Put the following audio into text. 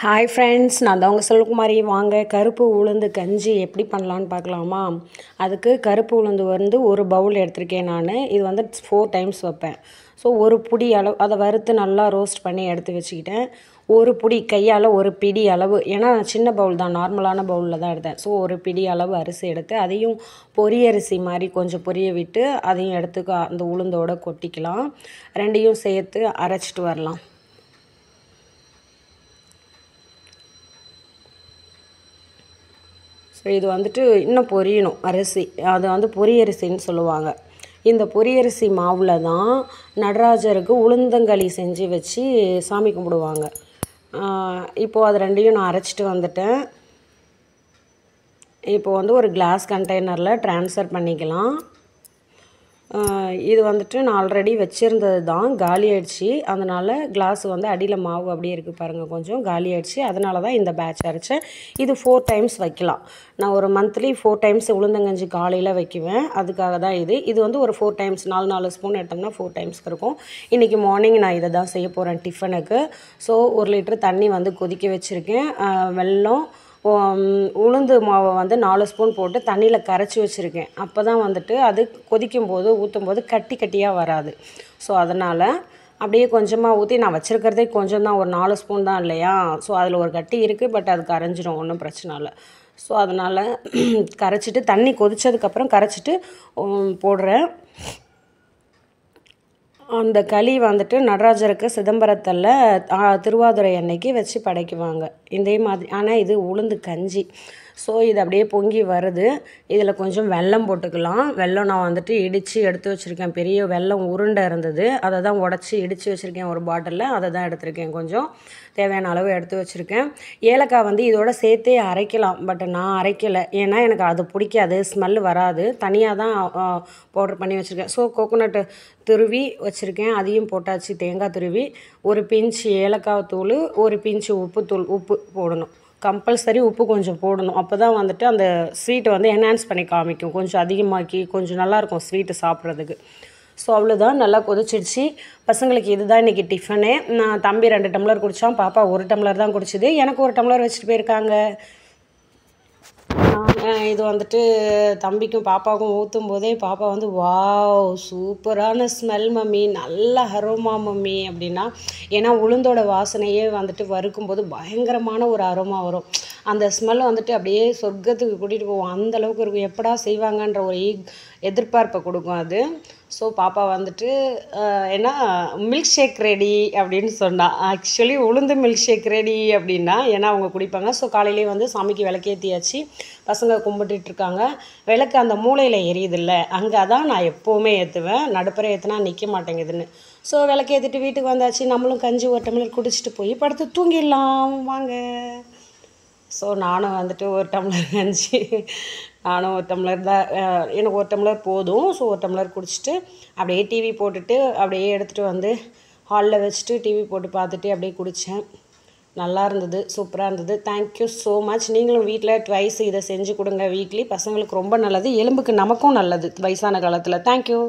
Hi friends, நான் தான் உங்கள் செல்வகுமாரி. வாங்க கருப்பு உளுந்து கஞ்சி எப்படி பண்ணலான்னு பார்க்கலாமா? அதுக்கு கருப்பு உளுந்து வந்து ஒரு பவுல் எடுத்திருக்கேன் நான். இது வந்து 4 டைம்ஸ் வைப்பேன். ஸோ ஒரு புடி அளவு அதை வறுத்து நல்லா ரோஸ்ட் பண்ணி எடுத்து வச்சுக்கிட்டேன். ஒரு புடி கையால் ஒரு பிடி அளவு, ஏன்னா சின்ன பவுல் தான், நார்மலான பவுலில் தான் எடுத்தேன். ஸோ ஒரு பிடி அளவு அரிசி எடுத்து அதையும் பொரியரிசி மாதிரி கொஞ்சம் பொரிய விட்டு அதையும் எடுத்து அந்த உளுந்தோடு கொட்டிக்கலாம். ரெண்டையும் சேர்த்து அரைச்சிட்டு வரலாம். ஸோ இது வந்துட்டு இன்னும் பொரியணும் அரிசி, அதை வந்து பொரியரிசின்னு சொல்லுவாங்க. இந்த பொரியரிசி மாவில் தான் நடராஜருக்கு உளுந்தங்களி செஞ்சு வச்சு சாமி கும்பிடுவாங்க. இப்போது அது ரெண்டையும் நான் அரைச்சிட்டு வந்துட்டேன். இப்போது வந்து ஒரு கிளாஸ் கண்டெய்னரில் ட்ரான்ஸ்ஃபர் பண்ணிக்கலாம். இது வந்துட்டு நான் ஆல்ரெடி வச்சுருந்தது தான், காலி ஆகிடுச்சி. அதனால் கிளாஸ் வந்து அடியில் மாவு அப்படியே இருக்குது பாருங்கள், கொஞ்சம் காலி ஆகிடுச்சி. அதனால தான் இந்த பேட்ச் அரைச்சேன். இது 4 டைம்ஸ் வைக்கலாம். நான் ஒரு மந்த்லி 4 டைம்ஸ் உளுந்தங்கஞ்சி காலையில் வைக்குவேன், அதுக்காக தான் இது வந்து ஒரு 4 டைம்ஸ் 4 ஸ்பூன் எடுத்தோம்னா 4 டைம்ஸ்க்கு இருக்கும். இன்றைக்கி மார்னிங் நான் இதை தான் செய்ய போகிறேன் டிஃபனுக்கு. ஸோ 1 லிட்டர் தண்ணி வந்து கொதிக்க வச்சுருக்கேன். வெல்லம், உளுந்து மாவை வந்து 4 ஸ்பூன் போட்டு தண்ணியில் கரைச்சி வச்சுருக்கேன். அப்போ தான் வந்துட்டு அது கொதிக்கும் போது ஊற்றும் போது கட்டி கட்டியாக வராது. ஸோ அதனால் அப்படியே கொஞ்சமாக ஊற்றி, நான் வச்சுருக்கிறதே கொஞ்சம் தான், ஒரு 4 ஸ்பூன் தான் இல்லையா. ஸோ அதில் ஒரு கட்டி இருக்குது, பட் அது கரைஞ்சிரும், ஒன்றும் பிரச்சனை இல்லை. ஸோ அதனால் கரைச்சிட்டு தண்ணி கொதித்ததுக்கப்புறம் கரைச்சிட்டு போடுறேன். அந்த களி வந்துட்டு நடராஜருக்கு சிதம்பரத்தில் திருவாதிரை அன்னைக்கு வச்சு படைக்குவாங்க இதே மாதிரி. ஆனால் இது உளுந்து கஞ்சி. ஸோ இது அப்படியே பொங்கி வருது. இதில் கொஞ்சம் வெல்லம் போட்டுக்கலாம். வெல்லம் நான் வந்துட்டு இடித்து எடுத்து வச்சுருக்கேன். பெரிய வெல்லம் உருண்டை இருந்தது, அதை தான் உடச்சி இடித்து வச்சுருக்கேன் ஒரு பாட்டிலில். அதை தான் எடுத்திருக்கேன், கொஞ்சம் தேவையான அளவு எடுத்து வச்சுருக்கேன். ஏலக்காய் வந்து இதோட சேர்த்தே அரைக்கலாம், பட் நான் அரைக்கலை, ஏன்னா எனக்கு அது பிடிக்காது, ஸ்மெல் வராது. தனியாக தான் பவுடர் பண்ணி வச்சுருக்கேன். ஸோ கோகோனட்டு துருவி வச்சுருக்கேன், அதையும் போட்டாச்சு. தேங்காய் துருவி, ஒரு பிஞ்சு ஏலக்காய் தூள், ஒரு பிஞ்சு உப்பு போடணும். கம்பல்சரி உப்பு கொஞ்சம் போடணும். அப்போ தான் வந்துட்டு அந்த ஸ்வீட்டை வந்து என்ஹான்ஸ் பண்ணி காமிக்கும், கொஞ்சம் அதிகமாக்கி கொஞ்சம் நல்லாயிருக்கும் ஸ்வீட்டு சாப்பிட்றதுக்கு. ஸோ அவ்வளோதான், நல்லா கொதிச்சிடுச்சு. பசங்களுக்கு இதுதான் இன்றைக்கி டிஃபனே. நான் தம்பி 2 டம்ளர் குடித்தான், பாப்பா 1 டம்ளர் தான் குடிச்சிது. எனக்கு 1 டம்ளர் வச்சுட்டு போயிருக்காங்க. இது வந்துட்டு தம்பிக்கும் பாப்பாவுக்கும் ஊற்றும் போதே பாப்பா வந்து வாவ் சூப்பரான ஸ்மெல் மம்மி, நல்ல அரோமா மம்மி அப்படின்னா. ஏன்னா உளுந்தோட வாசனையே வந்துட்டு வறுக்கும்போது பயங்கரமான ஒரு அரோமா வரும். அந்த ஸ்மெல் வந்துட்டு அப்படியே சொர்க்கத்துக்கு கூட்டிகிட்டு போவோம், அந்தளவுக்கு இருக்கும். எப்படா செய்வாங்கன்ற ஒரு எதிர்பார்ப்பை கொடுக்கும் அது. ஸோ பாப்பா வந்துட்டு ஏன்னா மில்க் ஷேக் ரெடி அப்படின்னு சொன்னான். ஆக்சுவலி உளுந்து மில்க் ஷேக் ரெடி அப்படின்னா, ஏன்னா அவங்க குடிப்பாங்க. ஸோ காலையிலே வந்து சாமிக்கு விளக்கேற்றியாச்சு, பசங்க கும்பிட்டுட்ருக்காங்க. விளக்கு அந்த மூளையில் எரியுதில்ல, அங்கே தான் நான் எப்போவுமே ஏற்றுவேன். நடுப்புற ஏற்றுனா நிற்க மாட்டேங்குதுன்னு. ஸோ விளக்கேற்றிட்டு வீட்டுக்கு வந்தாச்சு. நம்மளும் கஞ்சி 1 டம்ளர் குடிச்சிட்டு போய் படுத்து தூங்கிடலாம் வாங்க. ஸோ நானும் வந்துட்டு 1 டம்ளர் கஞ்சி, நானும் 1 டம்ளர் தான், எனக்கு 1 டம்ளர் போதும். ஸோ 1 டம்ளர் குடிச்சிட்டு அப்படியே டிவி போட்டுட்டு அப்படியே எடுத்துகிட்டு வந்து ஹாலில் வச்சுட்டு டிவி போட்டு பார்த்துட்டு அப்படியே குடித்தேன். நல்லா இருந்தது, சூப்பராக இருந்தது. Thank you so much. நீங்களும் வீட்டில் ட்வைஸ் இதை செஞ்சு கொடுங்க வீக்லி. பசங்களுக்கு ரொம்ப நல்லது, எலும்புக்கு நமக்கும் நல்லது வயசான காலத்தில். தேங்க்யூ.